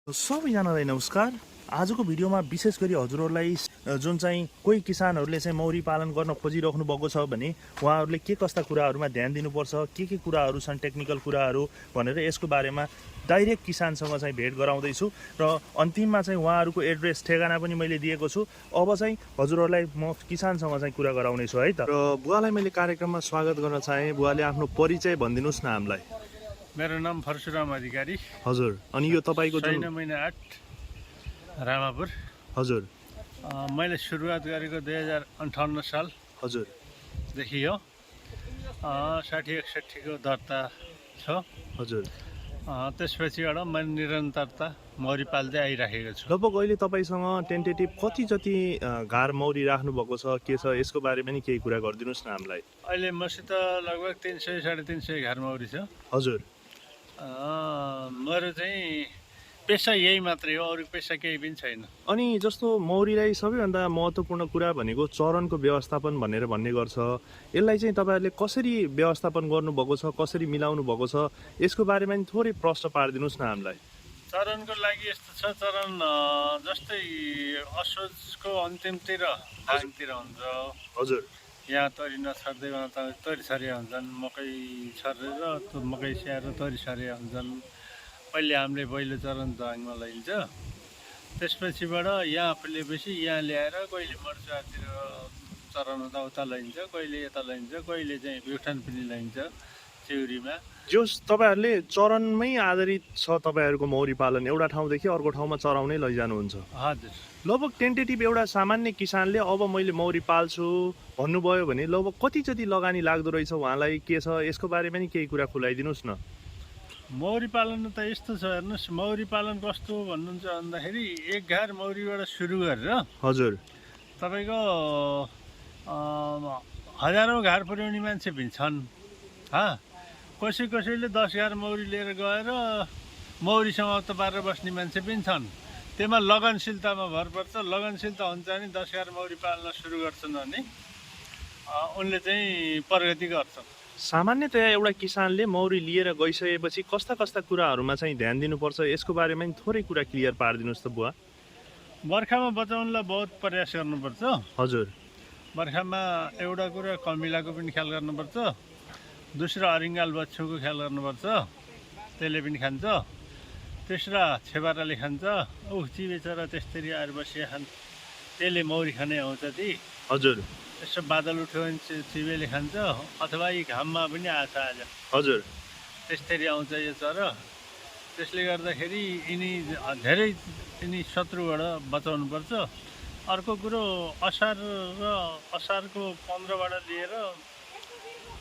सबैजनालाई नमस्कार। आजको भिडियोमा विशेष गरी हजुरहरूलाई जुन चाहिँ कोही किसानहरूले चाहिँ मौरी पालन गर्न खोजिराख्नु भएको छ भने उहाँहरूले के कस्ता कुराहरूमा ध्यान दिनुपर्छ, के कुराहरू छन् टेक्निकल कुराहरू भनेर यसको बारेमा डाइरेक्ट किसानसँग चाहिँ भेट गराउँदैछु र अन्तिममा चाहिँ उहाँहरूको एड्रेस ठेगाना पनि मैले दिएको छु। अब चाहिँ हजुरहरूलाई म किसानसँग चाहिँ कुरा गराउने छु है त। र बुवालाई मैले कार्यक्रममा स्वागत गर्न चाहे। बुवाले आफ्नो परिचय भनिदिनुहोस् न हामीलाई। मेरो नाम परशुराम अधिकारी। हजुर। अनि यो तपाईँको जुन महिना 8 रामापुर। हजुर। मैले सुरुवात गरेको 2058 साल हजुरदेखि हो। 60-61 को दर्ता छ। हजुर। त्यसपछिबाट मैले निरन्तरता मौरी पाल्दै आइराखेको छु। लगभग अहिले तपाईँसँग टेन्टेटिभ कति जति घार मौरी राख्नु भएको छ, के छ यसको बारेमा नि केही कुरा गरिदिनुहोस् न हामीलाई। अहिले मसित लगभग 300-350 घार मौरी छ। हजुर। मेरो चाहिँ पेसा यही मात्रै हो, अरू पेसा केही पनि छैन। अनि जस्तो मौरीलाई सबैभन्दा महत्त्वपूर्ण कुरा भनेको चरनको व्यवस्थापन भनेर भन्ने गर्छ। यसलाई चाहिँ तपाईँहरूले कसरी व्यवस्थापन गर्नुभएको छ, कसरी मिलाउनु भएको छ यसको बारेमा नि थोरै प्रश्न पारिदिनुहोस् न हामीलाई। चरनको लागि यस्तो छ, चरन जस्तै असोजको अन्तिमतिर दाङतिर हुन्छ। हजुर। यहाँ तोरी नछर्दै तोरी छरिया हुन्छन्, मकै छरेर मकै स्याहारेर तोरी छरिया हुन्छन्। पहिले हामीले पहिलो चरण दाङमा लैन्छ, त्यसपछिबाट यहाँ फुलेपछि यहाँ ल्याएर कहिले मर्चातिर चरण हुँदा उता लैन्छ, कहिले यता लैन्छ, कहिले चाहिँ प्युठान पनि लैन्छ चिउरीमा। जस तपाईँहरूले चरणमै आधारित छ तपाईँहरूको मौरी पालन, एउटा ठाउँदेखि अर्को ठाउँमा चराउनै लैजानुहुन्छ। हजुर। लगभग टेन्टेटिभ एउटा सामान्य किसानले अब मैले मौरी पाल्छु भन्नुभयो भने लगभग कति जति लगानी लाग्दो रहेछ उहाँलाई, के छ यसको बारेमा नि केही कुरा खुलाइदिनुहोस् न। मौरी पालन त यस्तो छ, हेर्नुहोस् मौरी पालन कस्तो भन्नुहुन्छ भन्दाखेरि एक घार मौरीबाट सुरु गरेर हजुर तपाईँको हजारौँ घार पुर्याउने मान्छे पनि छन्। कसैले 10 घार मौरी लिएर गएर मौरी समाप्त पारेर बस्ने मान्छे पनि छन्। त्यसमा लगनशीलतामा भर पर्छ। लगनशीलता हुन्छ भने 10 घार मौरी पाल्न सुरु गर्छन् भने उनले चाहिँ प्रगति गर्छन्। सामान्यतया एउटा किसानले मौरी लिएर गइसकेपछि कस्ता कस्ता कुराहरूमा चाहिँ ध्यान दिनुपर्छ यसको बारेमा नि थोरै कुरा क्लियर पारिदिनुहोस् त बुवा। बर्खामा बचाउनलाई बहुत प्रयास गर्नुपर्छ। हजुर। बर्खामा एउटा कुरा कमिलाको पनि ख्याल गर्नुपर्छ, दोस्रो अरिङ्गाल बच्चुको ख्याल गर्नुपर्छ, त्यसले पनि खान्छ। तेस्रा छेबाराले खान्छ, चिबेचरा त्यस्तरी आएर बसिया खान्छ, त्यसले मौरी खाने आउँछ ती। हजुर। यसो बादल उठ्यो भने चिबेले खान्छ, अथवा यी घाममा पनि आछ आज। हजुर। त्यस्तरी आउँछ यो चरा। त्यसले गर्दाखेरि यिनी धेरै शत्रुबाट बचाउनुपर्छ। अर्को कुरो असारको 15बाट लिएर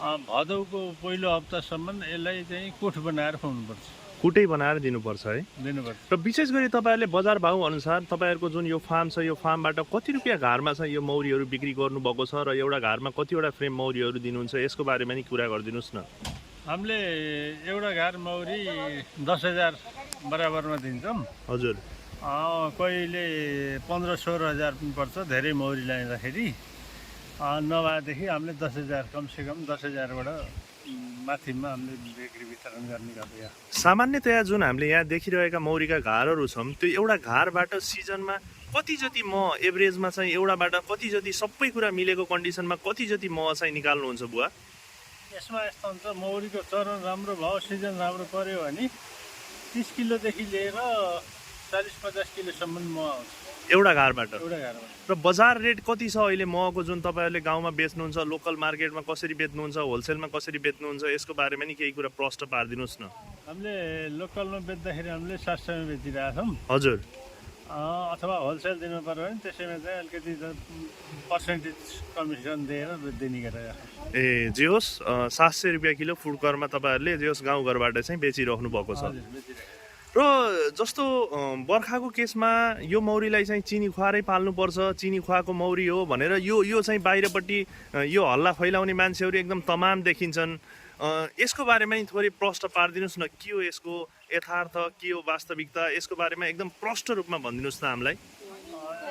भदौको पहिलो हप्तासम्म यसलाई चाहिँ कोठ बनाएर खुवाउनुपर्छ। कुटै बनाएर दिनुपर्छ है। दिनुपर्छ। र विशेष गरी तपाईँहरूले बजार भाउ अनुसार तपाईँहरूको जुन यो फार्म छ यो फार्मबाट कति रुपियाँ घरमा छ यो मौरीहरू बिक्री गर्नुभएको छ र एउटा घरमा कतिवटा फ्रेम मौरीहरू दिनुहुन्छ यसको बारेमा नि कुरा गरिदिनुहोस् न। हामीले एउटा घार मौरी 10,000 बराबरमा दिन्छौँ। हजुर। कहिले 15-16 हजार पनि पर्छ धेरै मौरी ल्याउँदाखेरि। नभएदेखि हामीले 10,000 कमसेकम 10,000बाट माथिमा हामीले बिक्री वितरण गर्ने गर्छ। सामान्यतया जुन हामीले यहाँ देखिरहेका मौरीका घारहरू छन् त्यो एउटा घारबाट सिजनमा कति जति मह एभरेजमा चाहिँ एउटाबाट कति जति सबै कुरा मिलेको कन्डिसनमा कति जति मह चाहिँ निकाल्नुहुन्छ बुवा? यसमा यस्तो हुन्छ, मौरीको चरण राम्रो भयो, सिजन राम्रो पर्यो भने 30 किलोदेखि लिएर 40-50 किलोसम्म मह आउँछ एउटा घारबाट। एउटा घारमा। र बजार रेट कति छ अहिले महको जुन तपाईँहरूले गाउँमा बेच्नुहुन्छ, लोकल मार्केटमा कसरी बेच्नुहुन्छ, होलसेलमा कसरी बेच्नुहुन्छ यसको बारेमा नि केही कुरा प्रश्न पारिदिनुहोस् न। हामीले लोकलमा बेच्दाखेरि हामीले 700मा बेचिरहेछौँ। हजुर। अथवा होलसेल दिनु पर्यो भने त्यसैमा चाहिँ अलिकति पर्सेन्टेज कमिसन दिएर दिने गरेर। जे होस् 700 रुपियाँ किलो फुडकरमा तपाईँहरूले जे होस् गाउँघरबाट चाहिँ बेचिराख्नु भएको छ। र जस्तो बर्खाको केसमा यो मौरीलाई चाहिँ चिनी खुवाएरै पाल्नुपर्छ, चिनी खुवाएको मौरी हो भनेर यो चाहिँ बाहिरपट्टि यो हल्ला फैलाउने मान्छेहरू एकदम तमाम देखिन्छन्। यसको बारेमा नि थोरै प्रश्न पारिदिनुहोस् न। के हो यसको यथार्थ, के हो वास्तविकता यसको बारेमा एकदम प्रष्ट रूपमा भनिदिनुहोस् न हामीलाई।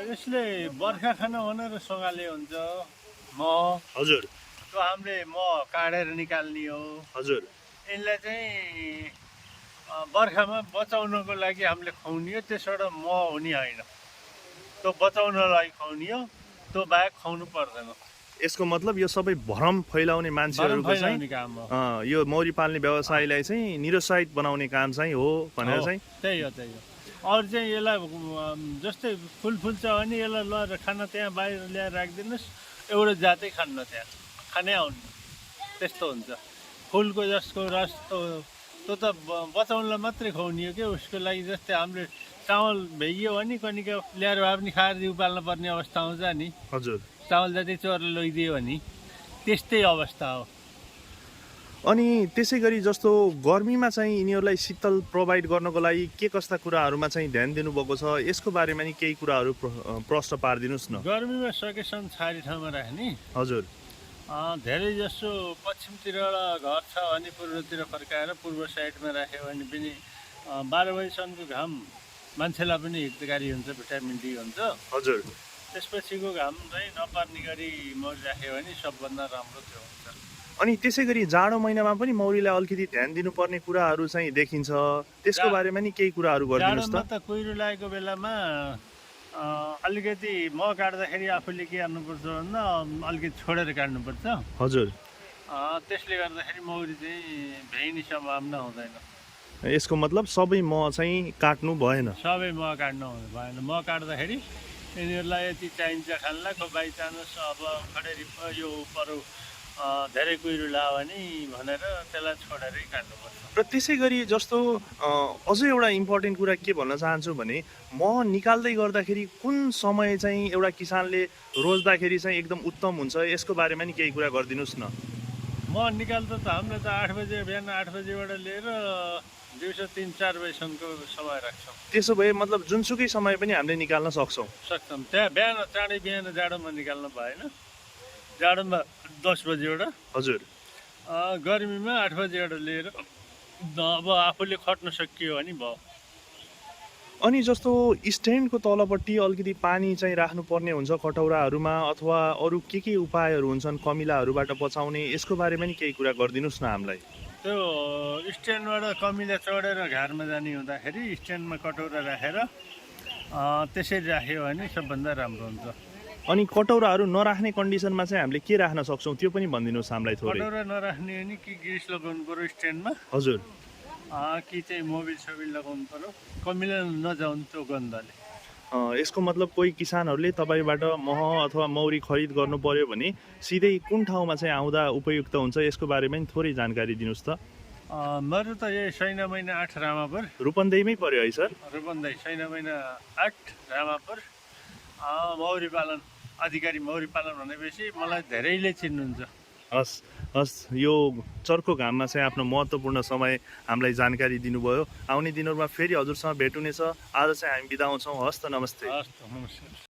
यसले बर्खा खाना भनेर सँगाले हुन्छ मह। हजुर। त्यो हामीले मह काटेर निकाल्ने हो। हजुर। यसलाई चाहिँ बर्खामा बचाउनको लागि हामीले खुवाउने हो, त्यसबाट मह हुने होइन। त्यो बचाउनलाई खुवाउने हो, त्यो बाहेक खुवाउनु पर्दैन। यसको मतलब यो सबै भ्रम फैलाउने मान्छेहरूको चाहिँ काम हो। यो मौरी पाल्ने व्यवसायलाई चाहिँ निरुत्साहित बनाउने काम चाहिँ हो भनेर चाहिँ त्यही हो। अरू चाहिँ यसलाई जस्तै फुल फुल्छ भने यसलाई लगेर खान त्यहाँ बाहिर ल्याएर राखिदिनुहोस्, एउटा जातै खान्न, त्यहाँ खानै आउनु, त्यस्तो हुन्छ। फुलको जसको रस त्यो त बचाउनलाई मात्रै खुवाउने हो कि, उसको लागि जस्तै हामीले चामल भ्याइयो भने कनिका ल्याएर भए पनि खाएर जिउ पाल्न पर्ने अवस्था आउँछ नि। हजुर, चामल जति चोरले लगिदियो भने त्यस्तै अवस्था हो। अनि त्यसै गरी जस्तो गर्मीमा चाहिँ यिनीहरूलाई शीतल प्रोभाइड गर्नको लागि के कस्ता कुराहरूमा चाहिँ ध्यान दिनुभएको छ, यसको बारेमा नि केही कुराहरू प्रश्न पारिदिनुहोस् न। गर्मीमा सकेसम्म छारी ठाउँमा राख्ने। हजुर, धेरै जसो पश्चिमतिर घर छ भने पूर्वतिर फर्काएर पूर्व साइडमा राख्यो भने पनि 12 बजीसम्मको घाम मान्छेलाई पनि हितकारी हुन्छ, भिटामिन डी हुन्छ। हजुर, त्यसपछिको घाम चाहिँ नपर्ने गरी मौरी राख्यो भने सबभन्दा राम्रो त्यो हुन्छ। अनि त्यसै गरी जाडो महिनामा पनि मौरीलाई अलिकति ध्यान दिनुपर्ने कुराहरू चाहिँ देखिन्छ, त्यसको बारेमा नि केही कुराहरू गरिदिनुहोस् जाडोमा त। त कुहिरो लागेको बेलामा अलिकति मह काट्दाखेरि आफूले के गर्नुपर्छ भन्दा अलिकति छोडेर काट्नुपर्छ। हजुर, त्यसले गर्दाखेरि मौरी चाहिँ भ्याइने सम्भावना हुँदैन। यसको मतलब सबै मह चाहिँ काट्नु भएन। सबै मह काट्नु भएन। मह काट्दाखेरि यिनीहरूलाई यति चाहिन्छ खानलाई, बाई चान्स अब खडेरी यो पर धेरै कुहिरो लाग्यो भने भनेर त्यसलाई छोडेरै काट्नुपर्छ। र त्यसै गरी जस्तो अझै एउटा इम्पोर्टेन्ट कुरा के भन्न चाहन्छु भने मह निकाल्दै गर्दाखेरि कुन समय चाहिँ एउटा किसानले रोज्दाखेरि चाहिँ एकदम उत्तम हुन्छ, यसको बारेमा नि केही कुरा गरिदिनुहोस् न। मह निकाल्दा त हामीले त 8 बजे, बिहान 8 बजेबाट लिएर दिउँसो 3-4 बजीसम्मको समय राख्छौँ। त्यसो भए मतलब जुनसुकै समय पनि हामीले निकाल्न सक्छौँ। त्यहाँ बिहान चाँडै बिहान जाडोमा निकाल्नु भएन। जाडोमा 10 बजेबाट, हजुर, गर्मीमा 8 बजेबाट लिएर अब आफूले खट्न सकियो भने भयो। अनि जस्तो स्ट्यान्डको तलपट्टि अलिकति पानी चाहिँ राख्नुपर्ने हुन्छ कटौराहरूमा, अथवा अरू के उपायहरू हुन्छन् कमिलाहरूबाट बचाउने, यसको बारेमा नि केही कुरा गरिदिनुहोस् न हामीलाई। त्यो स्ट्यान्डबाट कमिला चढेर घरमा जाने हुँदाखेरि स्ट्यान्डमा कटौरा राखेर त्यसरी राख्यो भने सबभन्दा राम्रो हुन्छ। अनि कटौराहरू नराख्ने कन्डिसनमा चाहिँ हामीले के राख्न सक्छौँ त्यो पनि भनिदिनुहोस् हामीलाई थोरै। कटौरा नराख्ने भने कि ग्रिस लगाउनु पर्यो स्ट्यान्डमा, हजुर, कि चाहिँ मोबिल सोबिल लगाउनु पर्यो, कमिला नजाउनु त्यो गन्धले। यसको मतलब कोही किसानहरूले तपाईँबाट मह अथवा मौरी खरिद गर्नु पर्यो भने सिधै कुन ठाउँमा चाहिँ आउँदा उपयुक्त हुन्छ, यसको बारेमा नि थोरै जानकारी दिनुहोस् त। मेरो त यही सैना महिना 8 रामापुर, रूपन्देहीमै पर्यो है सर? रूपन्देही सैना महिना 8 रामापुर। मौरी पालन अधिकारी, मौरी पालन भनेपछि मलाई धेरैले चिन्नुहुन्छ। हस् हस्, यो चर्को घाममा चाहिँ आफ्नो महत्त्वपूर्ण समय हामीलाई जानकारी दिनुभयो। आउने दिनहरूमा फेरि हजुरसँग भेट हुनेछ। आज चाहिँ हामी बिदा हुन्छौँ। हस् त, नमस्ते। हस् त, नमस्कार।